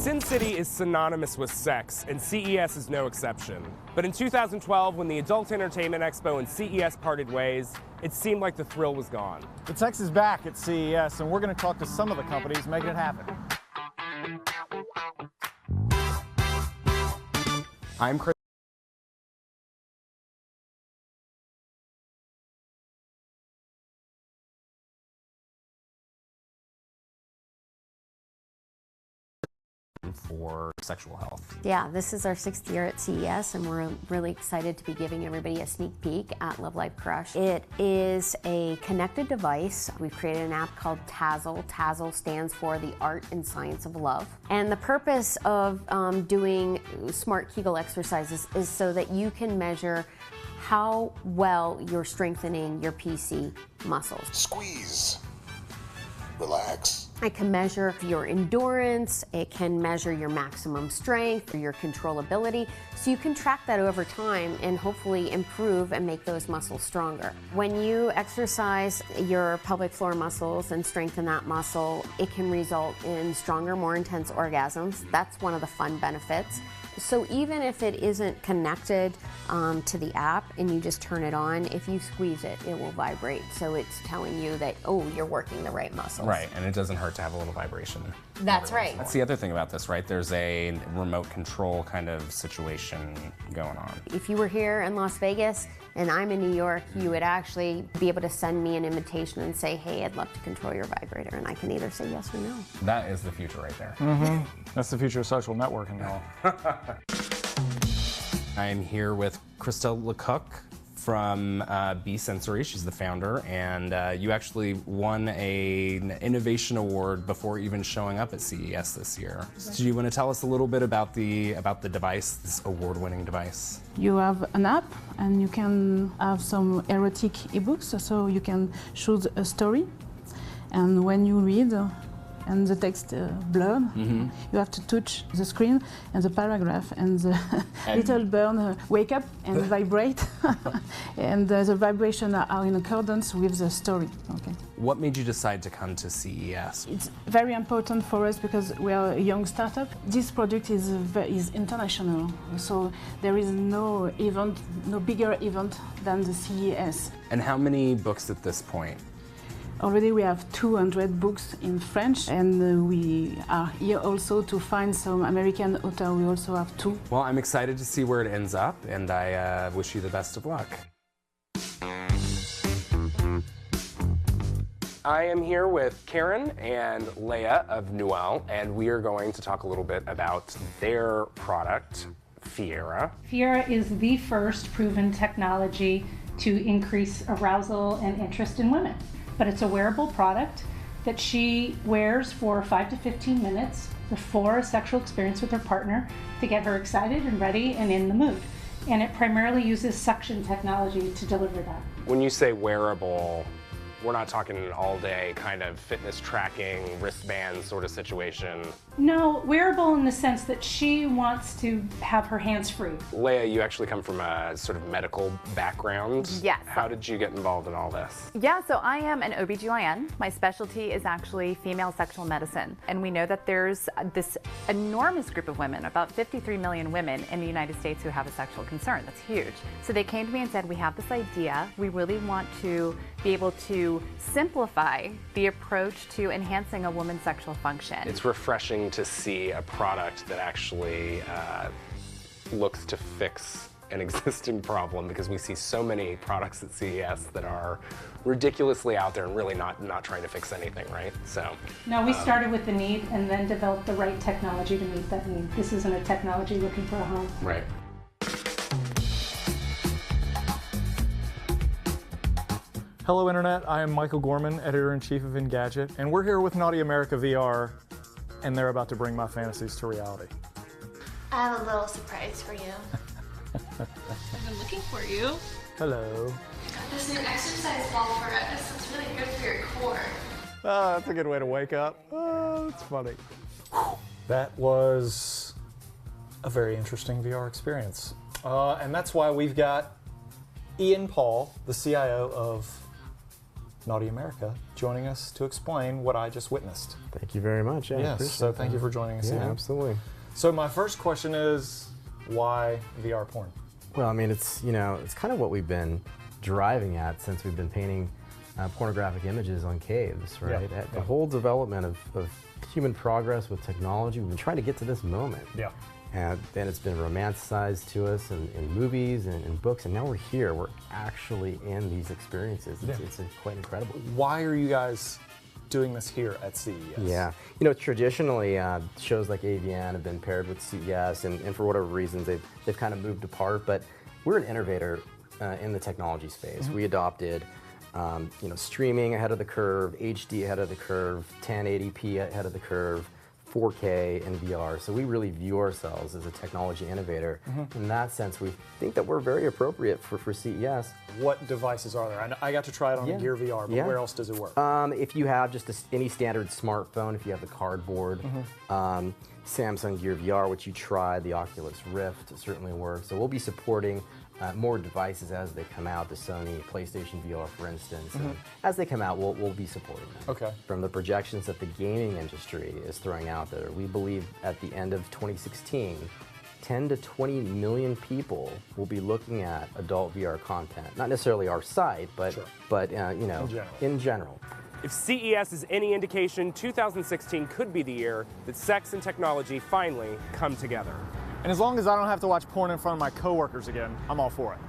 Sin City is synonymous with sex, and CES is no exception. But in 2012, when the Adult Entertainment Expo and CES parted ways, it seemed like the thrill was gone. The sex is back at CES, and we're going to talk to some of the companies making it happen. I'm Chris. For sexual health. Yeah, this is our 6th year at CES, and we're really excited to be giving everybody a sneak peek at Love Life Crush. It is a connected device. We've created an app called Tazzle. Tazzle stands for the Art and Science of Love. And the purpose of doing smart Kegel exercises is so that you can measure how well you're strengthening your PC muscles. Squeeze. Relax. It can measure your endurance, it can measure your maximum strength, or your controllability, so you can track that over time and hopefully improve and make those muscles stronger. When you exercise your pelvic floor muscles and strengthen that muscle, it can result in stronger, more intense orgasms. That's one of the fun benefits. So even if it isn't connected to the app and you just turn it on, if you squeeze it, it will vibrate. So it's telling you that, oh, you're working the right muscles. Right, and it doesn't hurt to have a little vibration. That's right. That's the other thing about this, right? There's a remote control kind of situation going on. If you were here in Las Vegas and I'm in New York, you would actually be able to send me an invitation and say, hey, I'd love to control your vibrator, and I can either say yes or no. That is the future right there. Mm-hmm. That's the future of social networking, y'all. I'm here with Christelle Lecoq from B Sensory. She's the founder, and you actually won an innovation award before even showing up at CES this year. So do you want to tell us a little bit about the device, this award-winning device? You have an app, and you can have some erotic ebooks, so you can choose a story, and when you read and the text blurred, you have to touch the screen and the paragraph, and the little bird wake up and vibrate, and the vibration are in accordance with the story. Okay. What made you decide to come to CES? It's very important for us because we are a young startup. This product is international, so there is no bigger event than the CES. And how many books at this point? Already we have 200 books in French, and we are here also to find some American authors. We also have 2. Well, I'm excited to see where it ends up, and I wish you the best of luck. I am here with Karen and Leah of Nuel, and we are going to talk a little bit about their product, Fiera. Fiera is the first proven technology to increase arousal and interest in women. But it's a wearable product that she wears for 5 to 15 minutes before a sexual experience with her partner to get her excited and ready and in the mood. And it primarily uses suction technology to deliver that. When you say wearable, we're not talking an all-day kind of fitness tracking, wristband sort of situation. No, wearable in the sense that she wants to have her hands free. Leah, you actually come from a sort of medical background. Yes. How did you get involved in all this? Yeah, so I am an OBGYN. My specialty is actually female sexual medicine. And we know that there's this enormous group of women, about 53 million women in the United States who have a sexual concern. That's huge. So they came to me and said, we have this idea. We really want to be able to simplify the approach to enhancing a woman's sexual function. It's refreshing to see a product that actually looks to fix an existing problem, because we see so many products at CES that are ridiculously out there and really not trying to fix anything, right? So No, we started with the need and then developed the right technology to meet that need. This isn't a technology looking for a home. Right. Hello, Internet. I am Michael Gorman, Editor-in-Chief of Engadget, and we're here with Naughty America VR, and they're about to bring my fantasies to reality. I have a little surprise for you. I've been looking for you. Hello. Got this new exercise ball for us. It's really good for your core. Oh, that's a good way to wake up. Oh, that's funny. That was a very interesting VR experience. And that's why we've got Ian Paul, the CIO of Naughty America, joining us to explain what I just witnessed. Thank you very much. Yeah, Yes, so thank you for joining us. Yeah, again. absolutely. So my first question is, why VR porn? Well, I mean, it's kind of what we've been driving at since we've been painting pornographic images on caves, right? Yeah, The whole development of human progress with technology, we've been trying to get to this moment. Yeah. And then it's been romanticized to us in movies and in books, and now we're here. We're actually in these experiences. It's quite incredible. Why are you guys doing this here at CES? Yeah, traditionally shows like AVN have been paired with CES, and for whatever reasons they've kind of moved apart. But we're an innovator in the technology space. We adopted streaming ahead of the curve, HD ahead of the curve, 1080p ahead of the curve, 4K and VR. So we really view ourselves as a technology innovator. In that sense, we think that we're very appropriate for CES. What devices are there? I got to try it on the Gear VR, but where else does it work? If you have just any standard smartphone, if you have the cardboard, Samsung Gear VR, which you tried, the Oculus Rift certainly works. So we'll be supporting more devices as they come out, the Sony PlayStation VR, for instance. And as they come out, we'll be supporting them. Okay. From the projections that the gaming industry is throwing out there, we believe at the end of 2016, 10 to 20 million people will be looking at adult VR content. Not necessarily our site, but in general. If CES is any indication, 2016 could be the year that sex and technology finally come together. And as long as I don't have to watch porn in front of my coworkers again, I'm all for it.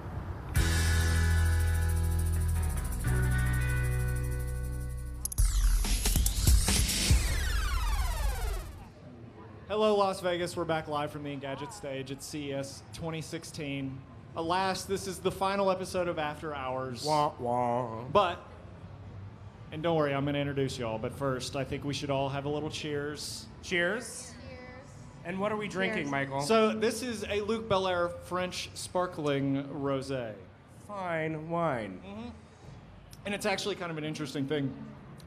Hello, Las Vegas. We're back live from the Engadget stage at CES 2016. Alas, this is the final episode of After Hours. Wah, wah. But, and don't worry, I'm going to introduce y'all. But first, I think we should all have a little cheers. Cheers. And what are we drinking, Michael? So this is a Luc Belaire French sparkling rosé. Fine wine. And it's actually kind of an interesting thing.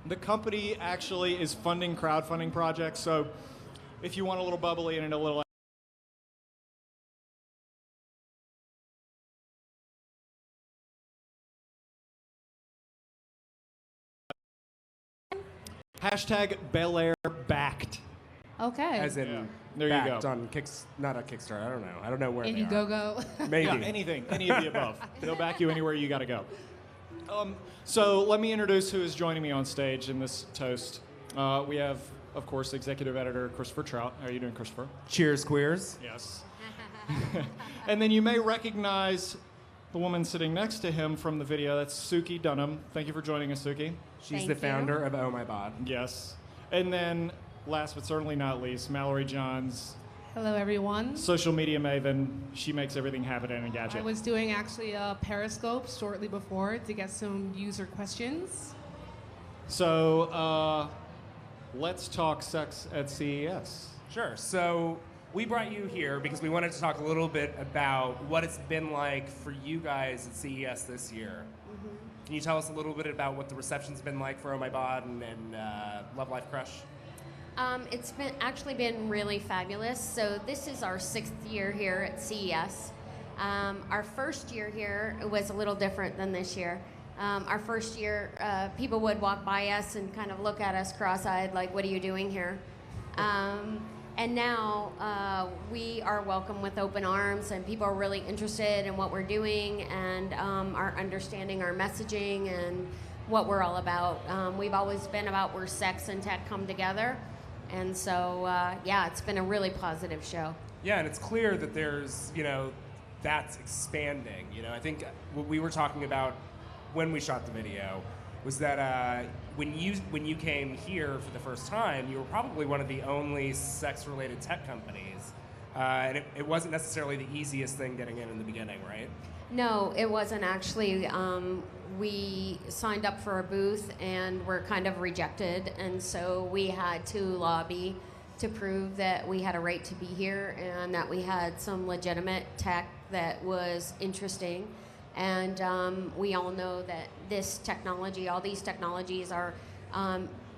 The company actually is funding crowdfunding projects, so if you want a little bubbly and a little hashtag Belaire backed. Okay. As in, there you backed go. on not a Kickstarter. I don't know. I don't know where they are. Indiegogo. Maybe. Yeah, anything, any of the above. They'll back you anywhere you got to go. So let me introduce who is joining me on stage in this toast. We have, of course, executive editor Christopher Trout. How are you doing, Christopher? Cheers, queers. Yes. And then you may recognize the woman sitting next to him from the video. That's Suki Dunham. Thank you for joining us, Suki. She's the founder of Oh My Bod. Yes. And then, last but certainly not least, Mallory Johns, Hello, everyone. social media maven. She makes everything happen in Engadget. I was doing actually a Periscope shortly before to get some user questions. So, let's talk sex at CES. Sure. So we brought you here because we wanted to talk a little bit about what it's been like for you guys at CES this year. Can you tell us a little bit about what the reception's been like for Oh My Bod and Love Life Crush? It's actually been really fabulous. So this is our 6th year here at CES. Our first year here was a little different than this year. Our first year, people would walk by us and kind of look at us cross-eyed, like, what are you doing here? And now we are welcome with open arms, and people are really interested in what we're doing and are understanding our messaging and what we're all about. We've always been about where sex and tech come together. And so, yeah, it's been a really positive show. Yeah, and it's clear that there's, that's expanding. I think what we were talking about when we shot the video was that when you came here for the first time, you were probably one of the only sex-related tech companies. And it wasn't necessarily the easiest thing getting in the beginning, right? No, it wasn't actually. We signed up for a booth and were kind of rejected, and so we had to lobby to prove that we had a right to be here and that we had some legitimate tech that was interesting. And we all know that this technology, all these technologies are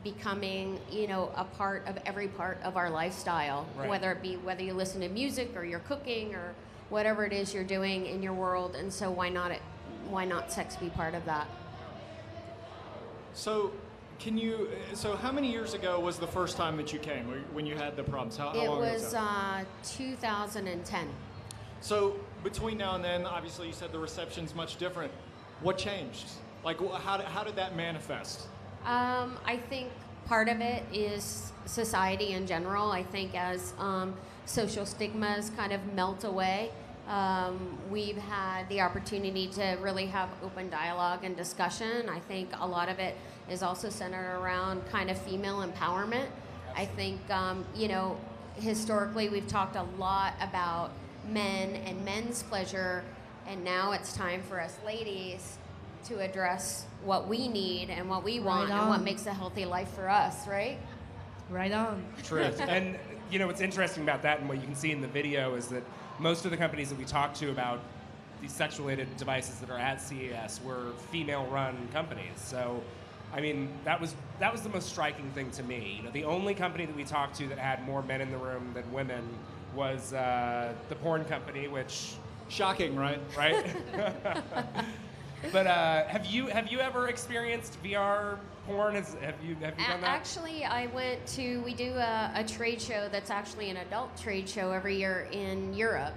becoming, a part of every part of our lifestyle, right. whether you listen to music or you're cooking or whatever it is you're doing in your world. And so why not sex be part of that? So, so how many years ago was the first time that you came when you had the problems? How It long ago was 2010. So between now and then, obviously you said the reception's much different. What changed? Like, how did that manifest? I think part of it is society in general. I think as social stigmas kind of melt away, we've had the opportunity to really have open dialogue and discussion. I think a lot of it is also centered around kind of female empowerment. I think, historically we've talked a lot about men and men's pleasure, and now it's time for us ladies to address what we need and what we want and what makes a healthy life for us, right? Right on. Truth. And what's interesting about that and what you can see in the video is that most of the companies that we talked to about these sexual-related devices that are at CES were female-run companies. So, I mean, that was the most striking thing to me. The only company that we talked to that had more men in the room than women was the porn company, which shocking, right? Right. But have you ever experienced VR porn? Have you done that? Actually, we do a trade show that's actually an adult trade show every year in Europe.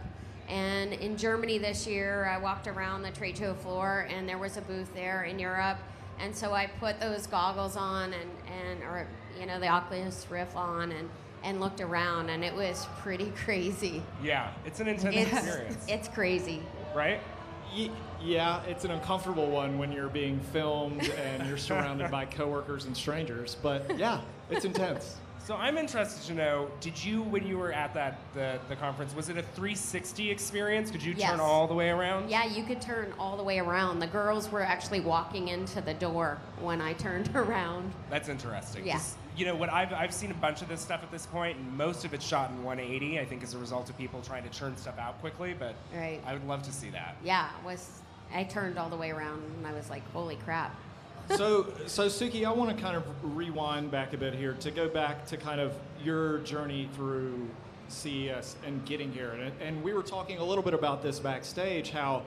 And in Germany this year, I walked around the trade show floor and there was a booth there in Europe. And so I put those goggles on or the Oculus Rift on and looked around, and it was pretty crazy. Yeah, it's an intense experience. It's crazy. Right? Yeah, it's an uncomfortable one when you're being filmed and you're surrounded by coworkers and strangers, but yeah, it's intense. So I'm interested to know, did you, when you were at the conference, was it a 360 experience? Could you turn all the way around? Yeah, you could turn all the way around. The girls were actually walking into the door when I turned around. That's interesting. Yeah. What I've seen a bunch of this stuff at this point, and most of it's shot in 180, I think, as a result of people trying to churn stuff out quickly, but right. I would love to see that. Yeah, I turned all the way around and I was like, holy crap. So Suki, I want to kind of rewind back a bit here to go back to kind of your journey through CES and getting here. And we were talking a little bit about this backstage, how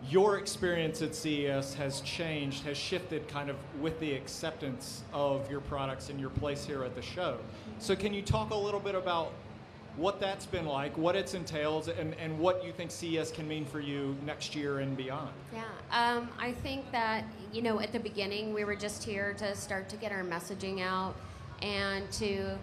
your experience at CES has changed, has shifted kind of with the acceptance of your products and your place here at the show. So can you talk a little bit about what that's been like, what it's entailed, and what you think CES can mean for you next year and beyond? Yeah, I think that, at the beginning, we were just here to start to get our messaging out and to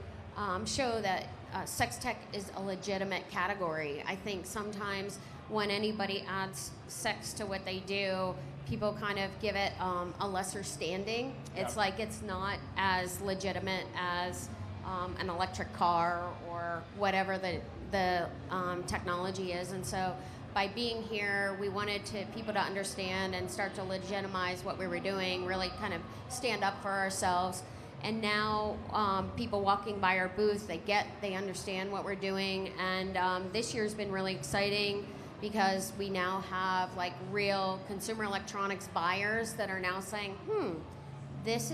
show that sex tech is a legitimate category. I think sometimes when anybody adds sex to what they do, people kind of give it a lesser standing. It's like it's not as legitimate as an electric car or whatever the technology is. And so by being here, we wanted people to understand and start to legitimize what we were doing, really kind of stand up for ourselves. And now people walking by our booth, they understand what we're doing. And this year's been really exciting because we now have like real consumer electronics buyers that are now saying, this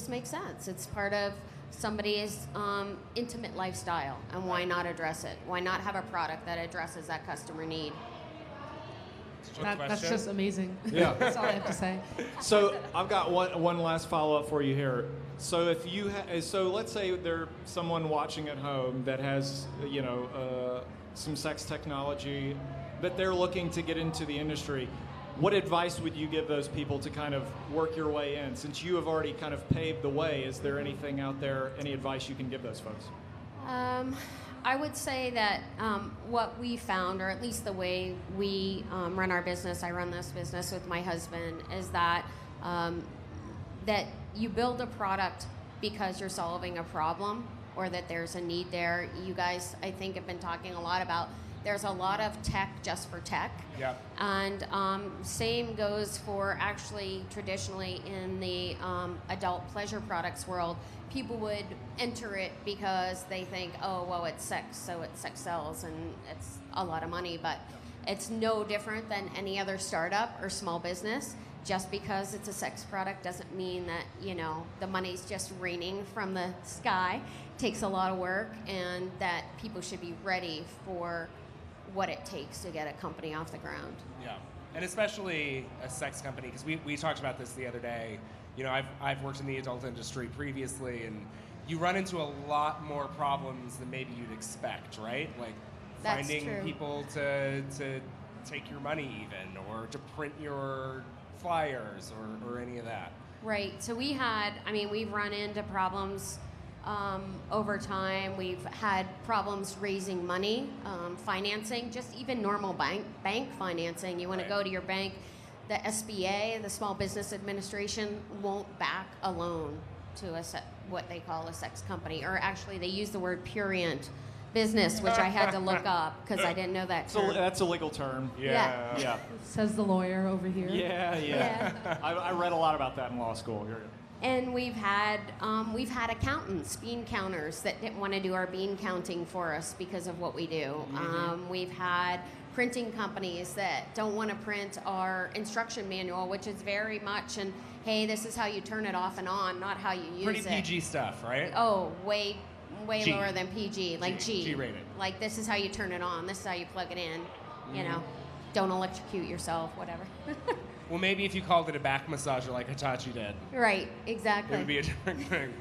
makes sense. It's part of somebody's intimate lifestyle, and why not address it? Why not have a product that addresses that customer need? That's just amazing. Yeah. That's all I have to say. So I've got one last follow-up for you here. So if you so let's say there's someone watching at home that has some sex technology that they're looking to get into the industry. What advice would you give those people to kind of work your way in? Since you have already kind of paved the way, is there anything out there, any advice you can give those folks? I would say that what we found, or at least the way we run our business, I run this business with my husband, is that that you build a product because you're solving a problem or that there's a need there. You guys, I think, have been talking a lot about there's a lot of tech just for tech. Yeah. And same goes for actually traditionally in the adult pleasure products world. People would enter it because they think, oh, well, it's sex, so sex sells and it's a lot of money. But it's no different than any other startup or small business. Just because it's a sex product doesn't mean that, the money's just raining from the sky. It takes a lot of work, and that people should be ready for what it takes to get a company off the ground. Yeah, and especially a sex company, because we talked about this the other day. You know, I've worked in the adult industry previously, and you run into a lot more problems than maybe you'd expect, right? Like That's finding true. people to take your money even, or to print your flyers, or any of that. Right. So we've run into problems over time. We've had problems raising money, financing, just even normal bank financing. You want to go to your bank, the SBA, the Small Business Administration, won't back a loan to what they call a sex company. Or actually, they use the word prurient business, which I had to look up because I didn't know that term. So that's a legal term. Yeah. Says the lawyer over here. Yeah. I read a lot about that in law school. And we've had accountants, bean counters, that didn't want to do our bean counting for us because of what we do. We've had printing companies that don't want to print our instruction manual, which is very much hey, this is how you turn it off and on, not how you use it. Pretty PG stuff, right? Oh, way G. lower than PG, like G. G-rated. Like, this is how you turn it on, this is how you plug it in, you know. Don't electrocute yourself, whatever. Well, maybe if you called it a back massager like Hitachi did, Right, exactly. it would be a different thing.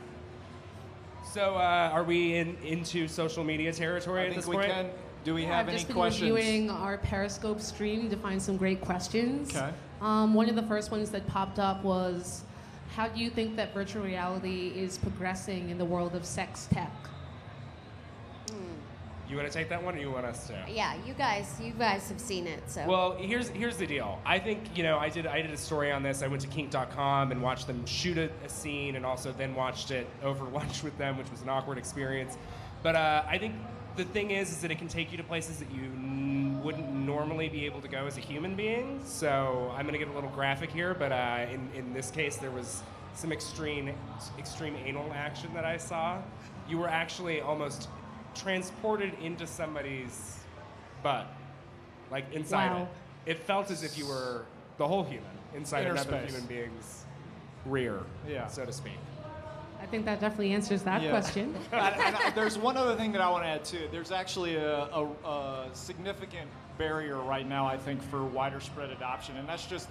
So, are we into social media territory at this point? Can. Do we have I've any just been questions? reviewing our Periscope stream to find some great questions. Okay. One of the first ones that popped up was, how do you think that virtual reality is progressing in the world of sex tech? You want to take that one, or you want us to? Yeah, you guys have seen it, so. Well, here's the deal. I think, I did a story on this. I went to kink.com and watched them shoot a scene, and also then watched it over lunch with them, which was an awkward experience. But I think the thing is that it can take you to places that you wouldn't normally be able to go as a human being. So I'm going to get a little graphic here, but in this case, there was some extreme anal action that I saw. You were actually almost transported into somebody's butt, like inside Wow. it. It felt as if you were the whole human inside Inner another space. human being's rear, so to speak. I think that definitely answers that question. There's one other thing that I want to add too. There's actually a significant barrier right now, I think, for wider spread adoption, and that's just.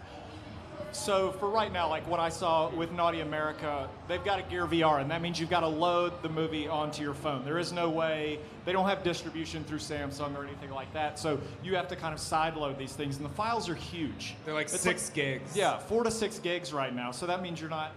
So for right now, like what I saw with Naughty America, they've got a Gear VR, and that means you've got to load the movie onto your phone. There is no way, they don't have distribution through Samsung or anything like that, so you have to kind of sideload these things, and the files are huge. They're like 6 gigs. Yeah, 4 to 6 gigs right now, so that means you're not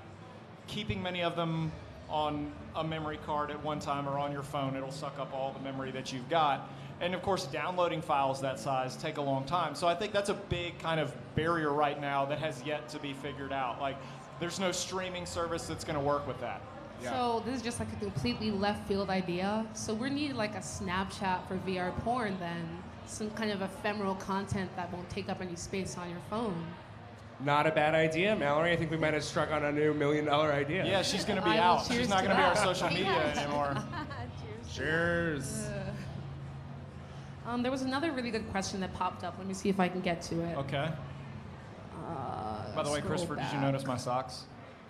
keeping many of them on a memory card at one time or on your phone. It'll suck up all the memory that you've got. And of course, downloading files that size take a long time. So I think that's a big kind of barrier right now that has yet to be figured out. Like, there's no streaming service that's going to work with that. So this is just like a completely left field idea. So we need like a Snapchat for VR porn then. Some kind of ephemeral content that won't take up any space on your phone. Not a bad idea, Mallory. I think we might have struck on a new $1 million idea. Yeah, she's going to be I will out. cheers She's not to going to be our that. social media anymore. Cheers. There was another really good question that popped up. Let me see if I can get to it. Okay. By the way, Scroll Christopher, did you back. notice my socks?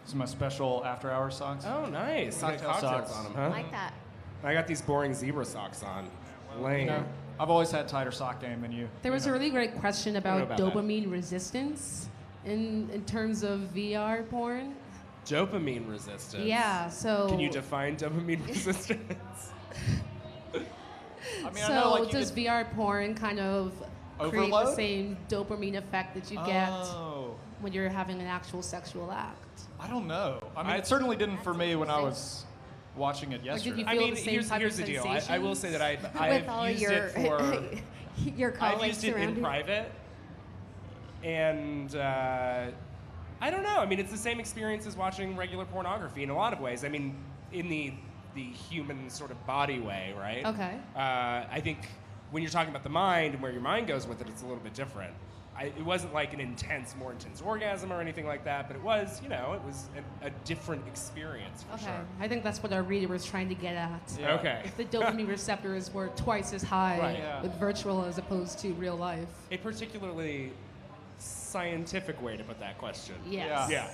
These are my special after-hours socks. Oh, nice. You got Cocktail cocktails socks. on them, I huh? like that. I got these boring zebra socks on. Lame. You know, I've always had tighter sock game than you. There was a really great question about, about that. dopamine resistance in terms of VR porn. Dopamine resistance. Yeah, so... Can you define dopamine resistance? I mean, So I know, like, you does could- VR porn kind of create the Overload? same dopamine effect that you get Oh. when you're having an actual sexual act? I don't know. I mean, it certainly didn't for me when I was watching it yesterday. you I feel mean, the same here's, type here's of the deal. I will say that With I've all used your it for... your I've colleagues used it around in you. private, and I don't know. I mean, it's the same experience as watching regular pornography in a lot of ways. I mean, in the human sort of body way, right? Okay. I think when you're talking about the mind and where your mind goes with it, it's a little bit different. It wasn't like an more intense orgasm or anything like that, but it was, it was a different experience for Okay. sure. I think that's what our reader was trying to get at. Yeah. Okay. If the dopamine receptors were twice as high Right. Yeah. with virtual as opposed to real life. A particularly scientific way to put that question. Yes. Yeah.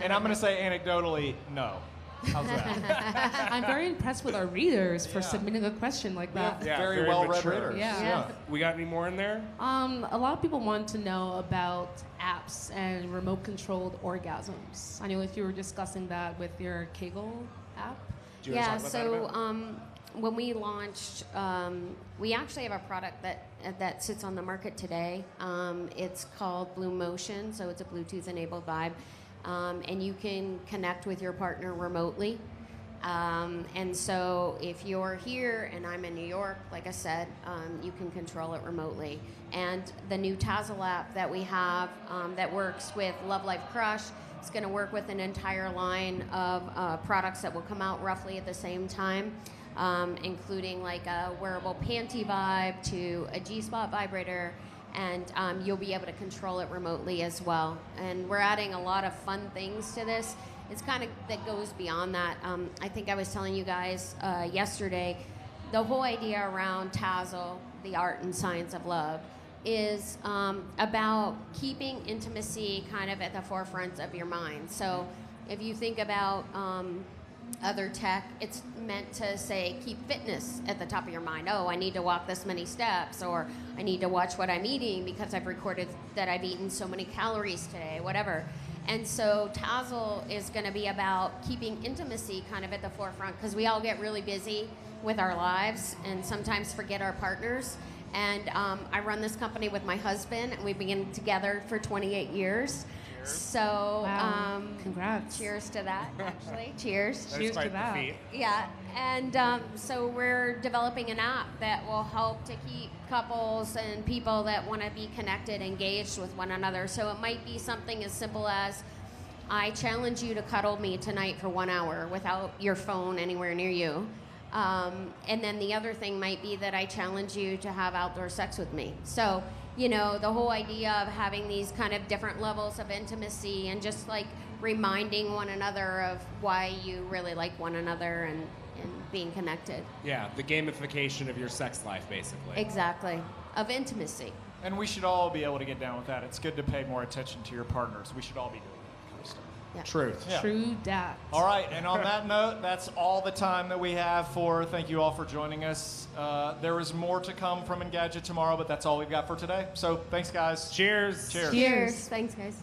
And I'm going to say anecdotally, no. How's that? I'm very impressed with our readers for submitting a question like that. Yeah, very well-read mature. readers. Yeah. We got any more in there? A lot of people want to know about apps and remote-controlled orgasms. I know if you were discussing that with your Kegel app. Do you wanna Yeah, talk about that a so bit? when we launched, we actually have a product that sits on the market today. It's called Blue Motion, so it's a Bluetooth-enabled vibe, and you can connect with your partner remotely. And so if you're here and I'm in New York, like I said, you can control it remotely. And the new Tazzle app that we have that works with Love Life Crush, it's going to work with an entire line of products that will come out roughly at the same time, including like a wearable panty vibe to a G-spot vibrator, and you'll be able to control it remotely as well. And we're adding a lot of fun things to this. It's kind of that goes beyond that. I think I was telling you guys yesterday, the whole idea around Tazzle, the art and science of love, is about keeping intimacy kind of at the forefront of your mind. So if you think about other tech, it's meant to say keep fitness at the top of your mind. Oh, I need to walk this many steps, or I need to watch what I'm eating because I've recorded that I've eaten so many calories today, whatever. And so Tazzle is going to be about keeping intimacy kind of at the forefront, because we all get really busy with our lives and sometimes forget our partners. And I run this company with my husband, and we've been together for 28 years. So, Wow. Congrats. Cheers to that, actually. Cheers. That's Cheers quite to the that. feat. Yeah, and so we're developing an app that will help to keep couples and people that want to be connected, engaged with one another. So it might be something as simple as, I challenge you to cuddle me tonight for 1 hour without your phone anywhere near you. And then the other thing might be that I challenge you to have outdoor sex with me. So, you know, the whole idea of having these kind of different levels of intimacy and just like reminding one another of why you really like one another and being connected. Yeah, the gamification of your sex life, basically. Exactly. Of intimacy. And we should all be able to get down with that. It's good to pay more attention to your partners. We should all be doing that kind of stuff. Yeah. Truth. Yeah. True dat. All right, and on that note, that's all the time that we have for. Thank you all for joining us. There is more to come from Engadget tomorrow, but that's all we've got for today. So thanks, guys. Cheers. Cheers. Cheers. Thanks, guys.